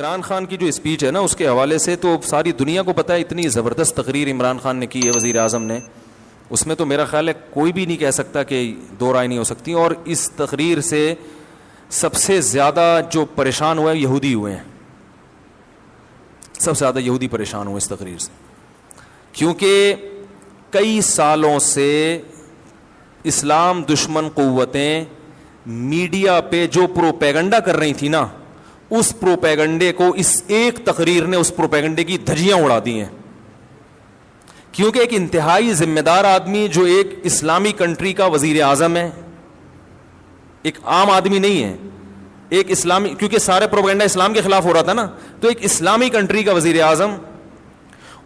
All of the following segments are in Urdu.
عمران خان کی جو اسپیچ ہے نا اس کے حوالے سے تو ساری دنیا کو پتہ ہے اتنی زبردست تقریر عمران خان نے کی ہے وزیر اعظم نے. اس میں تو میرا خیال ہے کوئی بھی نہیں کہہ سکتا کہ دو رائے نہیں ہو سکتی. اور اس تقریر سے سب سے زیادہ جو پریشان ہوئے یہودی ہوئے ہیں, سب سے زیادہ یہودی پریشان ہوئے اس تقریر سے, کیونکہ کئی سالوں سے اسلام دشمن قوتیں میڈیا پہ جو پروپیگنڈا کر رہی تھی نا, اس پروپیگنڈے کو اس ایک تقریر نے اس پروپیگنڈے کی دھجیاں اڑا دی ہیں. کیونکہ ایک انتہائی ذمہ دار آدمی جو ایک اسلامی کنٹری کا وزیر اعظم ہے, ایک عام آدمی نہیں ہے, ایک اسلامی, کیونکہ سارے پروپیگنڈا اسلام کے خلاف ہو رہا تھا نا, تو ایک اسلامی کنٹری کا وزیر اعظم,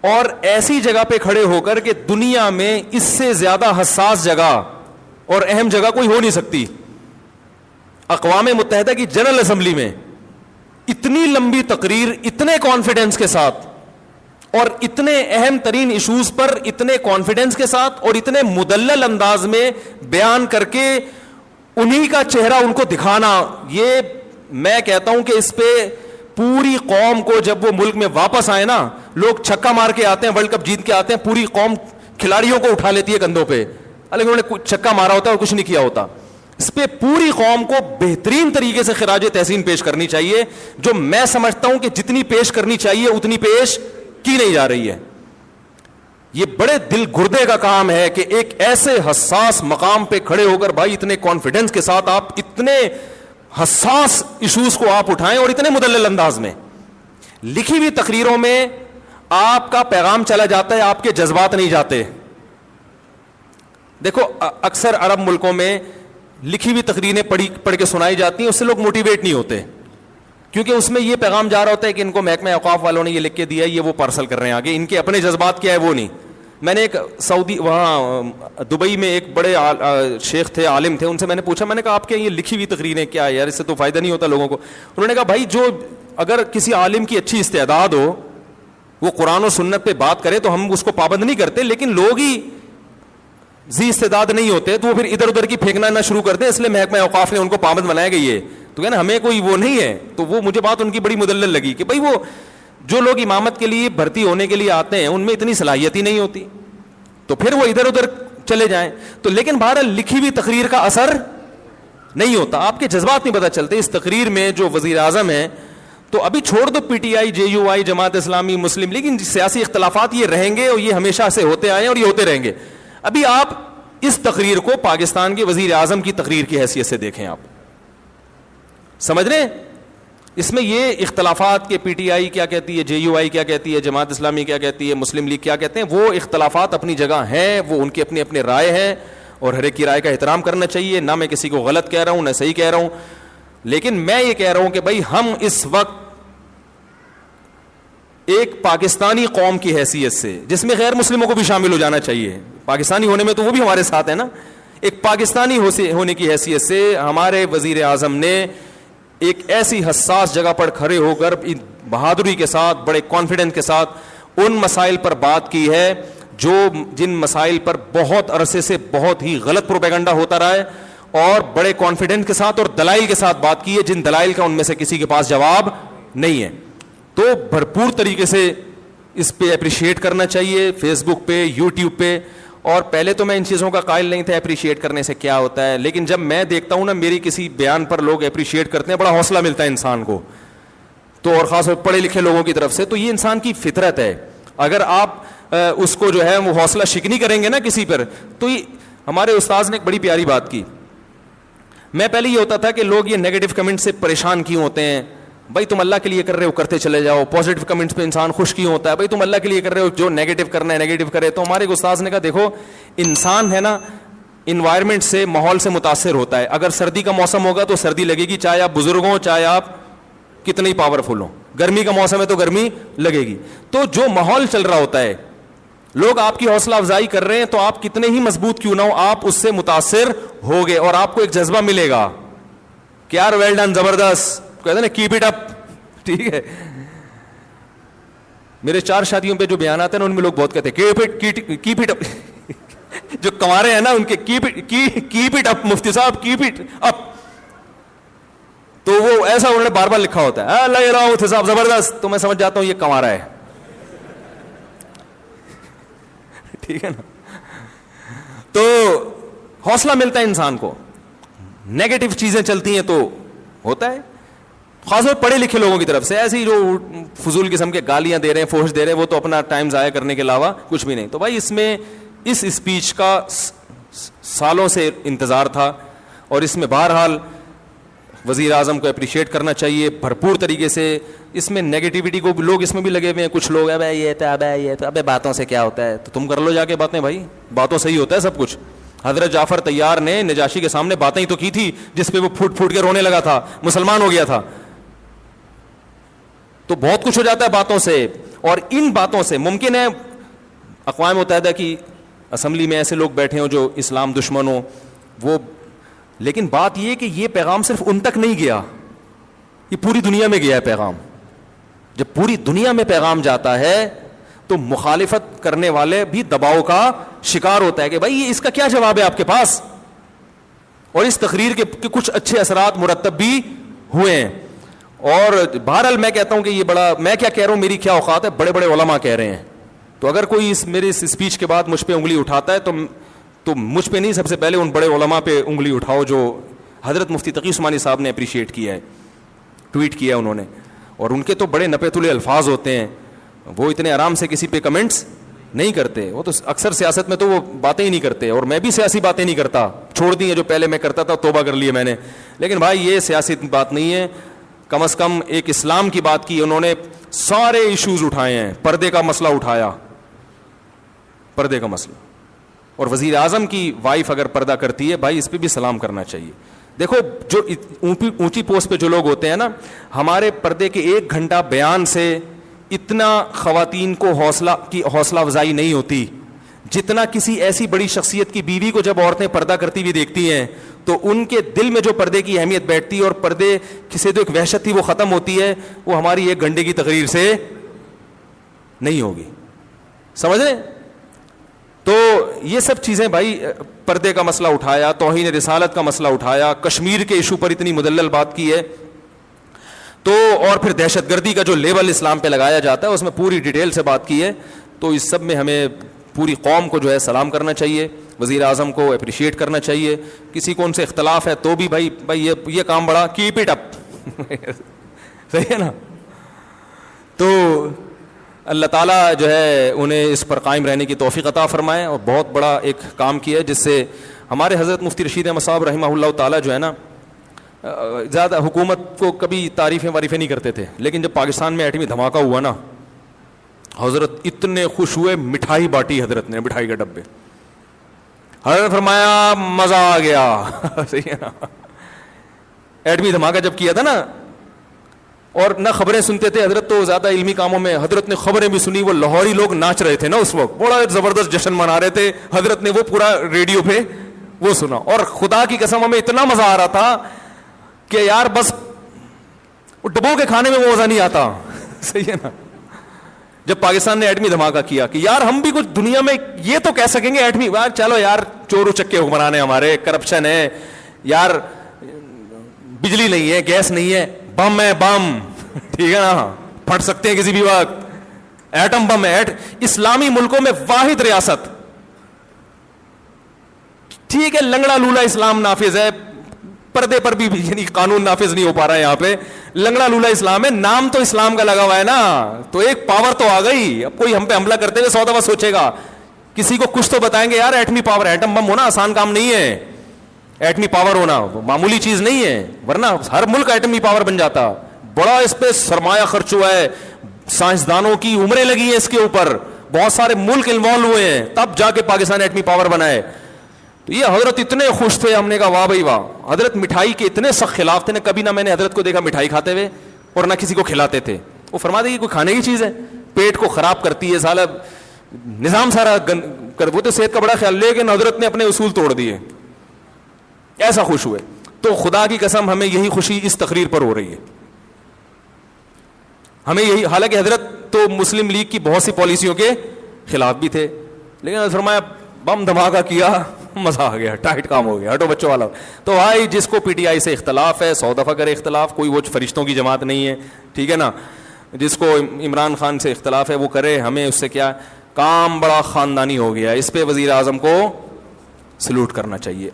اور ایسی جگہ پہ کھڑے ہو کر کہ دنیا میں اس سے زیادہ حساس جگہ اور اہم جگہ کوئی ہو نہیں سکتی. اقوام متحدہ کی جنرل اسمبلی میں اتنی لمبی تقریر اتنے کانفیڈنس کے ساتھ اور اتنے اہم ترین ایشوز پر اتنے کانفیڈنس کے ساتھ اور اتنے مدلل انداز میں بیان کر کے انہی کا چہرہ ان کو دکھانا, یہ میں کہتا ہوں کہ اس پہ پوری قوم کو, جب وہ ملک میں واپس آئے نا, لوگ چھکا مار کے آتے ہیں, ورلڈ کپ جیت کے آتے ہیں, پوری قوم کھلاڑیوں کو اٹھا لیتی ہے کندھوں پہ, حالانکہ انہوں نے چھکا مارا ہوتا ہے اور کچھ نہیں کیا ہوتا. اس پہ پوری قوم کو بہترین طریقے سے خراج تحسین پیش کرنی چاہیے, جو میں سمجھتا ہوں کہ جتنی پیش کرنی چاہیے اتنی پیش کی نہیں جا رہی ہے. یہ بڑے دل گردے کا کام ہے کہ ایک ایسے حساس مقام پہ کھڑے ہو کر بھائی اتنے کانفیڈنس کے ساتھ آپ اتنے حساس ایشوز کو آپ اٹھائیں اور اتنے مدلل انداز میں. لکھی ہوئی تقریروں میں آپ کا پیغام چلا جاتا ہے, آپ کے جذبات نہیں جاتے. دیکھو اکثر عرب ملکوں میں لکھی ہوئی تقریریں پڑھ کے سنائی جاتی ہیں, اس سے لوگ موٹیویٹ نہیں ہوتے, کیونکہ اس میں یہ پیغام جا رہا ہوتا ہے کہ ان کو محکمہ اوقاف والوں نے یہ لکھ کے دیا ہے, یہ وہ پارسل کر رہے ہیں آگے, ان کے اپنے جذبات کیا ہے وہ نہیں. میں نے ایک سعودی وہاں دبئی میں ایک بڑے شیخ تھے, عالم تھے, ان سے میں نے پوچھا, میں نے کہا آپ کے یہ لکھی ہوئی تقریریں کیا ہے یار, اس سے تو فائدہ نہیں ہوتا لوگوں کو. انہوں نے کہا بھائی جو اگر کسی عالم کی اچھی استعداد ہو, وہ قرآن و سنت پہ بات کرے تو ہم اس کو پابند نہیں کرتے, لیکن لوگ ہی ذی استعداد نہیں ہوتے تو وہ پھر ادھر ادھر کی پھینکنا نہ شروع کرتے, اس لیے محکمہ اوقاف نے ان کو پابند بنایا گئی ہے. تو کہنا ہمیں کوئی وہ نہیں ہے. تو وہ مجھے بات ان کی بڑی مدلل لگی کہ بھائی وہ جو لوگ امامت کے لیے بھرتی ہونے کے لیے آتے ہیں ان میں اتنی صلاحیت ہی نہیں ہوتی, تو پھر وہ ادھر ادھر چلے جائیں. تو لیکن بہرحال لکھی ہوئی تقریر کا اثر نہیں ہوتا, آپ کے جذبات نہیں پتہ چلتے. اس تقریر میں جو وزیر اعظم ہیں, تو ابھی چھوڑ دو P T I, J you I, Jamaat Islami, Muslim league, ان سیاسی اختلافات یہ رہیں گے اور یہ ہمیشہ سے ہوتے آئے ہیں اور یہ ہوتے رہیں گے. ابھی آپ اس تقریر کو پاکستان کے وزیر اعظم کی تقریر کی حیثیت سے دیکھیں, آپ سمجھ رہے ہیں اس میں یہ اختلافات کہ پی ٹی آئی کیا کہتی ہے, جے یو آئی کیا کہتی ہے, جماعت اسلامی کیا کہتی ہے, مسلم لیگ کیا کہتے ہیں, وہ اختلافات اپنی جگہ ہیں, وہ ان کے اپنے اپنے رائے ہیں اور ہر ایک کی رائے کا احترام کرنا چاہیے. نہ میں کسی کو غلط کہہ رہا ہوں نہ صحیح کہہ رہا ہوں, لیکن میں یہ کہہ رہا ہوں کہ بھائی ہم اس وقت ایک پاکستانی قوم کی حیثیت سے, جس میں غیر مسلموں کو بھی شامل ہو جانا چاہیے, پاکستانی ہونے میں تو وہ بھی ہمارے ساتھ ہے نا, ایک پاکستانی ہونے کی حیثیت سے ہمارے وزیر اعظم نے ایک ایسی حساس جگہ پر کھڑے ہو کر بہادری کے ساتھ, بڑے کانفیڈنس کے ساتھ ان مسائل پر بات کی ہے جن مسائل پر بہت عرصے سے بہت ہی غلط پروپیگنڈا ہوتا رہا ہے, اور بڑے کانفیڈنس کے ساتھ اور دلائل کے ساتھ بات کی ہے, جن دلائل کا ان میں سے کسی کے پاس جواب نہیں ہے. تو بھرپور طریقے سے اس پہ اپریشیٹ کرنا چاہیے, فیس بک پہ, یوٹیوب پہ. اور پہلے تو میں ان چیزوں کا قائل نہیں تھا اپریشیٹ کرنے سے کیا ہوتا ہے, لیکن جب میں دیکھتا ہوں نا میری کسی بیان پر لوگ اپریشیٹ کرتے ہیں, بڑا حوصلہ ملتا ہے انسان کو, تو اور خاص طور پڑھے لکھے لوگوں کی طرف سے. تو یہ انسان کی فطرت ہے, اگر آپ اس کو جو ہے وہ حوصلہ شکنی کریں گے نا کسی پر. تو ہمارے استاذ نے ایک بڑی پیاری بات کی. میں پہلے یہ ہوتا تھا کہ لوگ یہ نیگیٹو کمنٹ سے پریشان کیوں ہوتے ہیں, بھائی تم اللہ کے لیے کر رہے ہو کرتے چلے جاؤ, پازیٹیو کمنٹس پہ انسان خوش کیوں ہوتا ہے, بھائی تم اللہ کے لیے کر رہے ہو, جو نیگیٹو کرنا ہے نیگیٹو کرے. تو ہمارے استاذ نے کہا دیکھو انسان ہے نا انوائرمنٹ سے, ماحول سے متاثر ہوتا ہے. اگر سردی کا موسم ہوگا تو سردی لگے گی, چاہے آپ بزرگ ہوں چاہے آپ کتنے ہی پاورفل ہوں. گرمی کا موسم ہے تو گرمی لگے گی. تو جو ماحول چل رہا ہوتا ہے, لوگ آپ کی حوصلہ افزائی کر رہے ہیں, تو آپ کتنے ہی مضبوط کیوں نہ ہو, آپ اس سے متاثر ہوگے اور آپ کو ایک جذبہ ملے گا کہ یار ویل ڈن, زبردست, کہتے ہیں نا کیپ اٹ اپ. ٹھیک ہے, میرے 4 شادیوں پہ جو بیانات ہیں نا ان میں لوگ بہت کہتے ہیں کیپ اٹ اپ. جو کنوارے ہیں نا ان کے کیپ اٹ اپ, مفتی صاحب کیپ اٹ اپ. تو وہ ایسا انہوں نے بار بار لکھا ہوتا ہے لگ رہا ہوں صاحب زبردست, تو میں سمجھ جاتا ہوں یہ کما رہا ہے. ٹھیک ہے نا, تو حوصلہ ملتا ہے انسان کو. نیگیٹو چیزیں چلتی ہیں تو ہوتا ہے, خاص طور پڑھے لکھے لوگوں کی طرف سے. ایسی جو فضول قسم کے گالیاں دے رہے ہیں, فحش دے رہے ہیں, وہ تو اپنا ٹائم ضائع کرنے کے علاوہ کچھ بھی نہیں. تو بھائی اس میں اس اسپیچ کا سالوں سے انتظار تھا, اور اس میں بہرحال وزیر اعظم کو اپریشیٹ کرنا چاہیے بھرپور طریقے سے. اس میں نیگیٹیوٹی کو لوگ اس میں بھی لگے ہوئے ہیں, کچھ لوگ ابے یہ تو ابے باتوں سے کیا ہوتا ہے, تو تم کر لو جا کے باتیں بھائی, باتوں سے ہی ہوتا ہے سب کچھ. حضرت جعفر طیار نے نجاشی کے سامنے باتیں ہی تو کی تھی جس پہ وہ پھوٹ پھوٹ کے رونے لگا تھا, مسلمان ہو گیا تھا. تو بہت کچھ ہو جاتا ہے باتوں سے, اور ان باتوں سے ممکن ہے اقوام متحدہ کی اسمبلی میں ایسے لوگ بیٹھے ہوں جو اسلام دشمن ہوں, وہ, لیکن بات یہ کہ یہ پیغام صرف ان تک نہیں گیا, یہ پوری دنیا میں گیا ہے پیغام. جب پوری دنیا میں پیغام جاتا ہے تو مخالفت کرنے والے بھی دباؤ کا شکار ہوتا ہے کہ بھائی یہ اس کا کیا جواب ہے آپ کے پاس. اور اس تقریر کے کچھ اچھے اثرات مرتب بھی ہوئے ہیں. اور بہرحال میں کہتا ہوں کہ یہ بڑا, میں کیا کہہ رہا ہوں, میری کیا اوقات ہے, بڑے بڑے علماء کہہ رہے ہیں. تو اگر کوئی میرے اس اسپیچ کے بعد مجھ پہ انگلی اٹھاتا ہے تو مجھ پہ نہیں, سب سے پہلے ان بڑے علماء پہ انگلی اٹھاؤ جو حضرت مفتی تقی عثمانی صاحب نے اپریشیٹ کیا ہے, ٹویٹ کیا ہے انہوں نے. اور ان کے تو بڑے نپے تلے الفاظ ہوتے ہیں, وہ اتنے آرام سے کسی پہ کمنٹس نہیں کرتے. وہ تو اکثر سیاست میں تو وہ باتیں ہی نہیں کرتے, اور میں بھی سیاسی باتیں نہیں کرتا, چھوڑ دی ہیں جو پہلے میں کرتا تھا, توبہ کر لی ہے میں نے. لیکن بھائی یہ سیاسی بات نہیں ہے, کم از کم ایک اسلام کی بات کی انہوں نے. سارے ایشوز اٹھائے ہیں, پردے کا مسئلہ اٹھایا, پردے کا مسئلہ. اور وزیر اعظم کی وائف اگر پردہ کرتی ہے, بھائی اس پہ بھی سلام کرنا چاہیے. دیکھو جو اونچی پوسٹ پہ جو لوگ ہوتے ہیں نا, ہمارے پردے کے 1 گھنٹہ بیان سے اتنا خواتین کو حوصلہ افزائی نہیں ہوتی جتنا کسی ایسی بڑی شخصیت کی بیوی کو جب عورتیں پردہ کرتی ہوئی دیکھتی ہیں تو ان کے دل میں جو پردے کی اہمیت بیٹھتی ہے, اور پردے سے جو ایک وحشت تھی وہ ختم ہوتی ہے, وہ ہماری 1 گھنٹے کی تقریر سے نہیں ہوگی. سمجھ رہے ہیں؟ تو یہ سب چیزیں بھائی, پردے کا مسئلہ اٹھایا, توہین رسالت کا مسئلہ اٹھایا, کشمیر کے ایشو پر اتنی مدلل بات کی ہے, تو اور پھر دہشت گردی کا جو لیبل اسلام پہ لگایا جاتا ہے اس میں پوری ڈیٹیل سے بات کی ہے. تو اس سب میں ہمیں پوری قوم کو جو ہے سلام کرنا چاہیے, وزیر اعظم کو اپریشیٹ کرنا چاہیے. کسی کو ان سے اختلاف ہے تو بھی بھائی یہ کام بڑا, کیپ اٹ اپ. صحیح ہے نا. تو اللہ تعالیٰ جو ہے انہیں اس پر قائم رہنے کی توفیق عطا فرمائے, اور بہت بڑا ایک کام کیا ہے جس سے ہمارے حضرت مفتی رشید احمد صاحب رحمہ اللہ تعالیٰ جو ہے نا, زیادہ حکومت کو کبھی تعریفیں نہیں کرتے تھے, لیکن جب پاکستان میں ایٹمی دھماکہ ہوا نا, حضرت اتنے خوش ہوئے, مٹھائی بانٹی حضرت نے, مٹھائی کے ڈبے. حضرت فرمایا مزہ آ گیا. صحیح ہے نا. ایٹمی دھماکہ جب کیا تھا نا, اور نہ خبریں سنتے تھے حضرت, تو زیادہ علمی کاموں میں, حضرت نے خبریں بھی سنی. وہ لاہوری لوگ ناچ رہے تھے نا اس وقت, بڑا زبردست جشن منا رہے تھے, حضرت نے وہ پورا ریڈیو پہ وہ سنا. اور خدا کی قسم ہمیں اتنا مزہ آ رہا تھا کہ یار بس ڈبو کے کھانے میں وہ مزہ نہیں آتا. صحیح ہے نا. جب پاکستان نے ایٹمی دھماکہ کیا کہ یار ہم بھی کچھ دنیا میں یہ تو کہہ سکیں گے ایٹمی, چلو یار چور اچکے حکمران ہیں ہمارے, کرپشن ہے یار, بجلی نہیں ہے, گیس نہیں ہے, بم ہے, بم, ٹھیک ہے نا, پھٹ سکتے ہیں کسی بھی وقت, ایٹم بم ہے. اسلامی ملکوں میں واحد ریاست, ٹھیک ہے لنگڑا لولا اسلام نافذ ہے, پردے پر بھی یعنی قانون نافذ نہیں ہو پا رہا ہے یہاں پہ, لنگڑا لولا اسلام ہے, نام تو اسلام کا لگا ہوا ہے نا, تو ایک پاور تو آ گئی. اب کوئی ہم پہ حملہ کرتے ہوئے 100 دفعہ سوچے گا, کسی کو کچھ تو بتائیں گے یار ایٹمی پاور, ایٹم بم ہونا آسان کام نہیں ہے, ایٹمی پاور ہونا معمولی چیز نہیں ہے, ورنہ ہر ملک ایٹمی پاور بن جاتا. بڑا اس پہ سرمایہ خرچ ہوا ہے, سائنسدانوں کی عمریں لگی ہیں اس کے اوپر, بہت سارے ملک انوالو ہوئے ہیں, تب جا کے پاکستان ایٹمی پاور بنا ہے. تو یہ حضرت اتنے خوش تھے, ہم نے کہا واہ بھائی واہ. حضرت مٹھائی کے اتنے سخت خلاف تھے, کبھی نہ میں نے حضرت کو دیکھا مٹھائی کھاتے ہوئے, اور نہ کسی کو کھلاتے تھے. وہ فرماتے یہ کوئی کھانے کی چیز ہے, پیٹ کو خراب کرتی ہے, سالہ نظام سارا وہ تو صحت کا بڑا خیال, لیکن حضرت نے اپنے اصول توڑ دیے, ایسا خوش ہوئے. تو خدا کی قسم ہمیں یہی خوشی اس تقریر پر ہو رہی ہے, ہمیں یہی. حالانکہ حضرت تو مسلم لیگ کی بہت سی پالیسیوں کے خلاف بھی تھے, لیکن فرمایا بم دھماکہ کیا, مزہ آ گیا, ٹائٹ کام ہو گیا, ہٹو بچوں والا. تو بھائی جس کو پی ٹی آئی سے اختلاف ہے 100 دفعہ کرے اختلاف, کوئی وہ فرشتوں کی جماعت نہیں ہے, ٹھیک ہے نا. جس کو عمران خان سے اختلاف ہے وہ کرے, ہمیں اس سے کیا, کام بڑا خاندانی ہو گیا, اس پہ وزیر اعظم کو سلوٹ کرنا چاہیے.